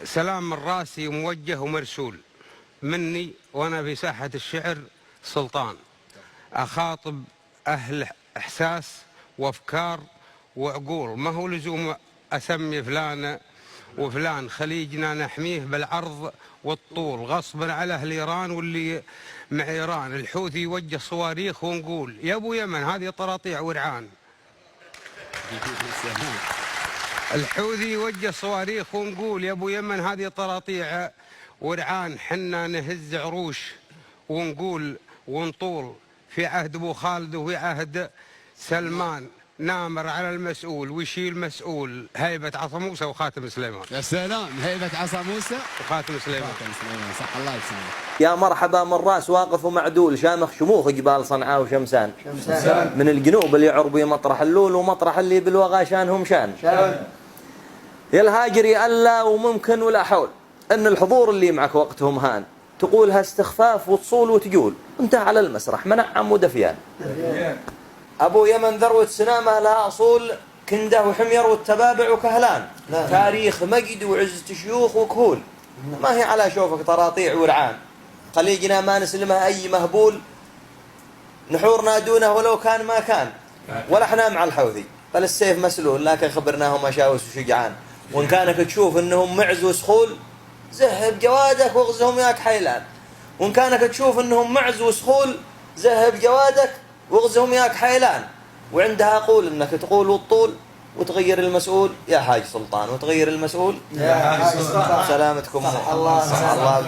سلام من راسي موجه ومرسول مني وأنا في ساحة الشعر سلطان، أخاطب أهل إحساس وأفكار وعقول. ما هو لزوم أسمي فلان وفلان، خليجنا نحميه بالعرض والطول غصبا على أهل إيران واللي مع إيران. الحوثي يوجه صواريخ ونقول يا أبو يمن هذه طراطيع ورعان. الحوثي يوجه صواريخ ونقول يا ابو يمن هذه طراطيع ورعان. حنا نهز عروش ونقول ونطول في عهد ابو خالد وفي عهد سلمان. نامر على المسؤول ويشيل مسؤول. هيبة عصا موسى وخاتم سليمان. يا سلام، هيبة عصا موسى وخاتم سليمان. خاتم سليمان، صح الله يسلمك. يا مرحبا من راس واقف ومعدول، شامخ شموخ جبال صنعاء وشمسان. من الجنوب اللي عربي مطرح اللول، ومطرح اللي بالوغى شانهم شان. يا الهاجري ألا وممكن ولا حول أن الحضور اللي معك وقتهم هان، تقولها استخفاف وتصول وتجول، انت على المسرح منعم ودفيان. أبو يمن ذروة سنامة لها أصول، كنده وحمير والتبابع وكهلان. تاريخ مجد وعزة شيوخ وكهول، ما هي على شوفك طراطيع ورعان. خليجنا ما نسلمها أي مهبول، نحورنا دونه ولو كان ما كان. ولا احنا مع الحوثي بل السيف مسلول، لكن خبرناهم مشاوس وشجعان. وإن كانك تشوف إنهم معز وسخول، زهب جوادك واغزهم ياك حيلان. وإن كانك تشوف إنهم معز وسخول، زهب جوادك واغزهم ياك حيلان. وعندها أقول إنك تقول والطول وتغير المسؤول يا حاج سلطان، وتغير المسؤول يا حاج سلطان. سلامتكم. الله الله